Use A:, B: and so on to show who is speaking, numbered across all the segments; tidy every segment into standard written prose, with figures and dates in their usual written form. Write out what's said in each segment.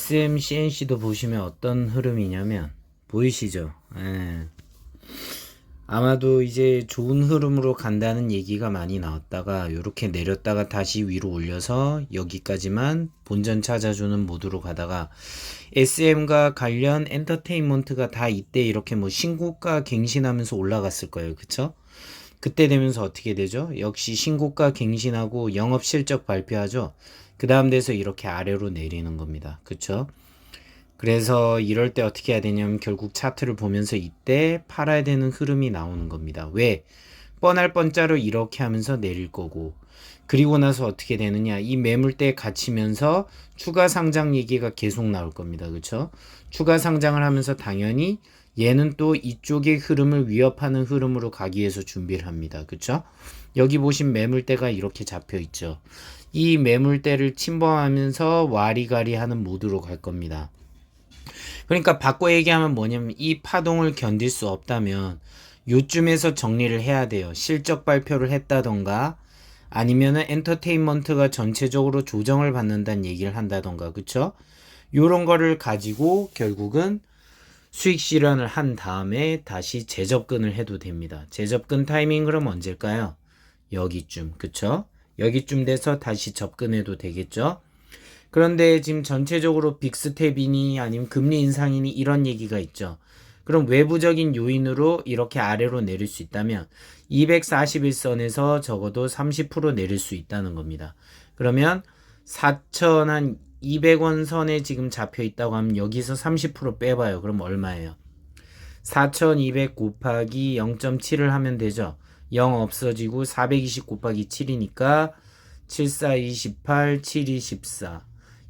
A: SMCNC도 보시면 어떤 흐름이냐면 보이시죠? 예. 아마도 이제 좋은 흐름으로 간다는 얘기가 많이 나왔다가 이렇게 내렸다가 다시 위로 올려서 여기까지만 본전 찾아주는 모드로 가다가 SM과 관련 엔터테인먼트가 다 이때 이렇게 뭐 신고가 갱신하면서 올라갔을 거예요. 그쵸? 그때 되면서 어떻게 되죠? 역시 신고가 갱신하고 영업실적 발표하죠. 그 다음 돼서 이렇게 아래로 내리는 겁니다. 그쵸? 그래서 이럴 때 어떻게 해야 되냐면 결국 차트를 보면서 이때 팔아야 되는 흐름이 나오는 겁니다. 왜? 뻔할 뻔짜로 이렇게 하면서 내릴 거고, 그리고 나서 어떻게 되느냐, 이 매물대에 갇히면서 추가 상장 얘기가 계속 나올 겁니다. 그쵸? 추가 상장을 하면서 당연히 얘는 또 이쪽의 흐름을 위협하는 흐름으로 가기 위해서 준비를 합니다. 그쵸? 여기 보신 매물대가 이렇게 잡혀 있죠. 이 매물대를 침범하면서 와리가리 하는 모드로 갈 겁니다. 그러니까 바꿔 얘기하면 뭐냐면 이 파동을 견딜 수 없다면 요쯤에서 정리를 해야 돼요. 실적 발표를 했다던가 아니면은 엔터테인먼트가 전체적으로 조정을 받는다는 얘기를 한다던가, 그쵸? 요런 거를 가지고 결국은 수익 실현을 한 다음에 다시 재접근을 해도 됩니다. 재접근 타이밍 그럼 언제일까요? 여기쯤, 그쵸? 여기쯤 돼서 다시 접근해도 되겠죠? 그런데 지금 전체적으로 빅스텝이니 아니면 금리 인상이니 이런 얘기가 있죠. 그럼 외부적인 요인으로 이렇게 아래로 내릴 수 있다면 241선에서 적어도 30% 내릴 수 있다는 겁니다. 그러면 4,200원 선에 지금 잡혀 있다고 하면 여기서 30% 빼봐요. 그럼 얼마예요? 4,200 곱하기 0.7을 하면 되죠. 0 없어지고 420 곱하기 7이니까 7428, 7214,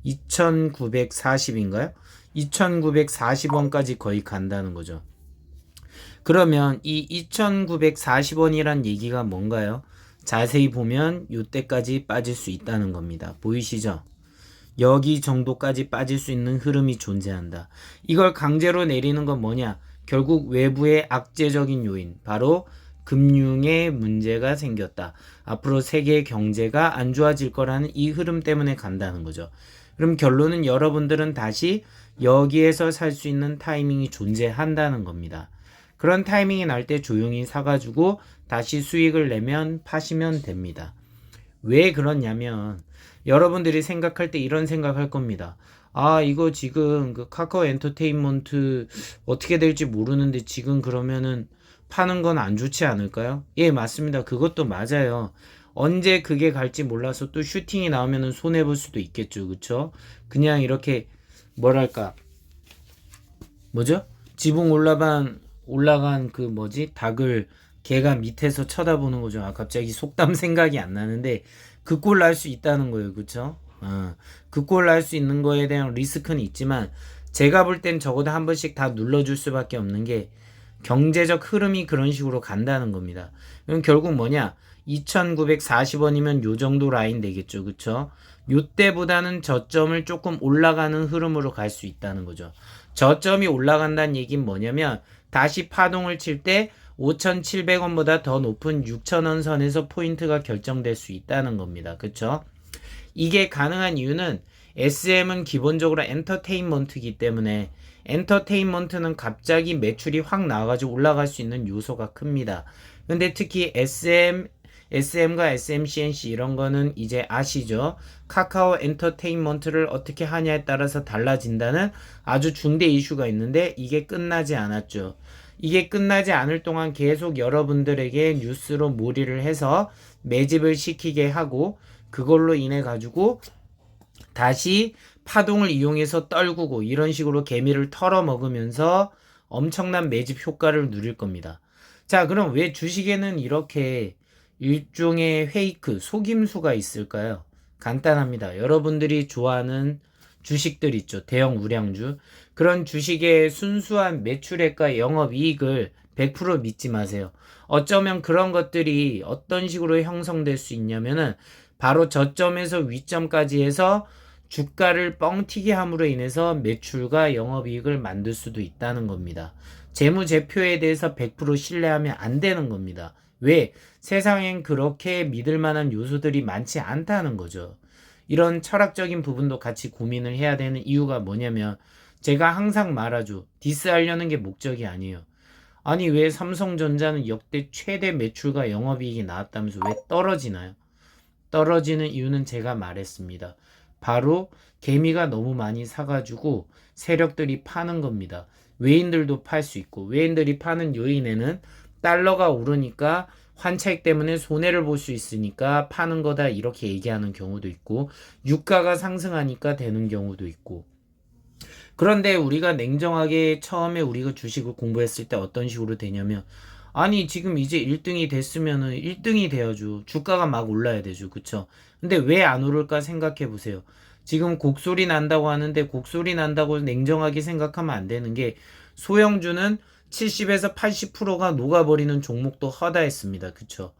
A: 2940인가요? 2940원까지 거의 간다는 거죠. 그러면 이 2940원이란 얘기가 뭔가요? 자세히 보면 이때까지 빠질 수 있다는 겁니다. 보이시죠? 여기 정도까지 빠질 수 있는 흐름이 존재한다. 이걸 강제로 내리는 건 뭐냐? 결국 외부의 악재적인 요인, 바로 금융에 문제가 생겼다. 앞으로 세계 경제가 안 좋아질 거라는 이 흐름 때문에 간다는 거죠. 그럼 결론은 여러분들은 다시 여기에서 살 수 있는 타이밍이 존재한다는 겁니다. 그런 타이밍이 날 때 조용히 사가지고 다시 수익을 내면 파시면 됩니다. 왜 그러냐면 여러분들이 생각할 때 이런 생각할 겁니다. 아, 이거 지금 그 카카오 엔터테인먼트 어떻게 될지 모르는데 지금 그러면은 파는 건 안 좋지 않을까요? 예, 맞습니다. 그것도 맞아요. 언제 그게 갈지 몰라서 또 슈팅이 나오면은 손해볼 수도 있겠죠. 그쵸? 그냥 이렇게 뭐랄까 뭐죠? 지붕 올라간 그 뭐지? 닭을 개가 밑에서 쳐다보는 거죠. 아, 갑자기 속담 생각이 안 나는데 그 꼴 날 수 있다는 거예요. 그쵸? 그 꼴 날 수 있는 거에 대한 리스크는 있지만 제가 볼 땐 적어도 한 번씩 다 눌러줄 수밖에 없는 게 경제적 흐름이 그런 식으로 간다는 겁니다. 그럼 결국 뭐냐? 2,940원이면 요 정도 라인 되겠죠. 그쵸? 요때보다는 저점을 조금 올라가는 흐름으로 갈 수 있다는 거죠. 저점이 올라간다는 얘기는 뭐냐면 다시 파동을 칠 때 5,700원보다 더 높은 6,000원 선에서 포인트가 결정될 수 있다는 겁니다. 그쵸? 이게 가능한 이유는 SM은 기본적으로 엔터테인먼트이기 때문에 엔터테인먼트는 갑자기 매출이 확 나와가지고 올라갈 수 있는 요소가 큽니다. 근데 특히 SM과 SMCNC 이런 거는 이제 아시죠? 카카오 엔터테인먼트를 어떻게 하냐에 따라서 달라진다는 아주 중대 이슈가 있는데 이게 끝나지 않았죠. 이게 끝나지 않을 동안 계속 여러분들에게 뉴스로 몰이를 해서 매집을 시키게 하고 그걸로 인해 가지고 다시 파동을 이용해서 떨구고 이런 식으로 개미를 털어먹으면서 엄청난 매집 효과를 누릴 겁니다. 자, 그럼 왜 주식에는 이렇게 일종의 페이크, 속임수가 있을까요? 간단합니다. 여러분들이 좋아하는 주식들 있죠. 대형 우량주. 그런 주식의 순수한 매출액과 영업이익을 100% 믿지 마세요. 어쩌면 그런 것들이 어떤 식으로 형성될 수 있냐면은 바로 저점에서 위점까지 해서 주가를 뻥튀기 함으로 인해서 매출과 영업이익을 만들 수도 있다는 겁니다. 재무제표에 대해서 100% 신뢰하면 안 되는 겁니다. 왜? 세상엔 그렇게 믿을 만한 요소들이 많지 않다는 거죠. 이런 철학적인 부분도 같이 고민을 해야 되는 이유가 뭐냐면 제가 항상 말하죠. 디스하려는 게 목적이 아니에요. 아니 왜 삼성전자는 역대 최대 매출과 영업이익이 나왔다면서 왜 떨어지나요? 떨어지는 이유는 제가 말했습니다. 바로 개미가 너무 많이 사가지고 세력들이 파는 겁니다. 외인들도 팔 수 있고 외인들이 파는 요인에는 달러가 오르니까 환차익 때문에 손해를 볼 수 있으니까 파는 거다 이렇게 얘기하는 경우도 있고 유가가 상승하니까 되는 경우도 있고 그런데 우리가 냉정하게 처음에 우리가 주식을 공부했을 때 어떤 식으로 되냐면 아니 지금 이제 1등이 됐으면은 1등이 돼야죠. 주가가 막 올라야 되죠. 그쵸? 근데 왜 안 오를까 생각해 보세요. 지금 곡소리 난다고 하는데 곡소리 난다고 냉정하게 생각하면 안 되는 게 소형주는 70에서 80%가 녹아버리는 종목도 허다했습니다. 그쵸?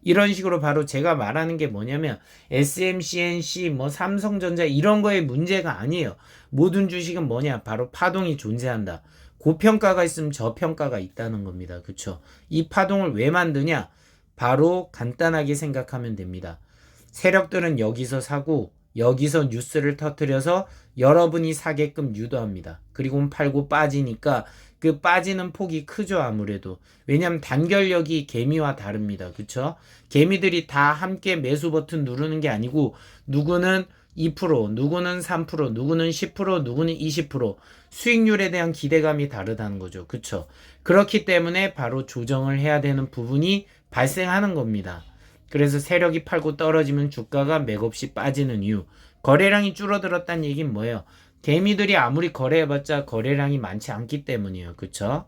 A: 이런 식으로 바로 제가 말하는 게 뭐냐면 SMCNC 뭐 삼성전자 이런 거에 문제가 아니에요. 모든 주식은 뭐냐? 바로 파동이 존재한다. 고평가가 있으면 저평가가 있다는 겁니다. 그쵸? 이 파동을 왜 만드냐? 바로 간단하게 생각하면 됩니다. 세력들은 여기서 사고 여기서 뉴스를 터뜨려서 여러분이 사게끔 유도합니다. 그리고 팔고 빠지니까 그 빠지는 폭이 크죠 아무래도. 왜냐면 단결력이 개미와 다릅니다. 그쵸? 개미들이 다 함께 매수 버튼 누르는 게 아니고 누구는 2%, 누구는 3%, 누구는 10%, 누구는 20% 수익률에 대한 기대감이 다르다는 거죠. 그쵸? 그렇기 때문에 바로 조정을 해야 되는 부분이 발생하는 겁니다. 그래서 세력이 팔고 떨어지면 주가가 맥없이 빠지는 이유. 거래량이 줄어들었다는 얘기는 뭐예요? 개미들이 아무리 거래해봤자 거래량이 많지 않기 때문이에요. 그쵸?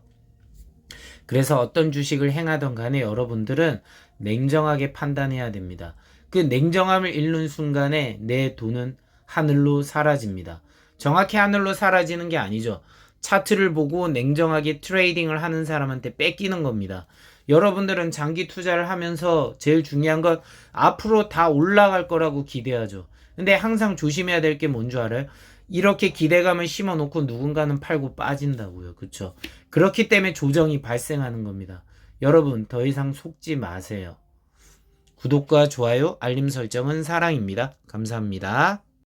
A: 그래서 어떤 주식을 행하던 간에 여러분들은 냉정하게 판단해야 됩니다. 그 냉정함을 잃는 순간에 내 돈은 하늘로 사라집니다. 정확히 하늘로 사라지는 게 아니죠. 차트를 보고 냉정하게 트레이딩을 하는 사람한테 뺏기는 겁니다. 여러분들은 장기 투자를 하면서 제일 중요한 건 앞으로 다 올라갈 거라고 기대하죠. 근데 항상 조심해야 될 게 뭔 줄 알아요? 이렇게 기대감을 심어놓고 누군가는 팔고 빠진다고요. 그쵸? 그렇기 때문에 조정이 발생하는 겁니다. 여러분 더 이상 속지 마세요. 구독과 좋아요, 알림 설정은 사랑입니다. 감사합니다.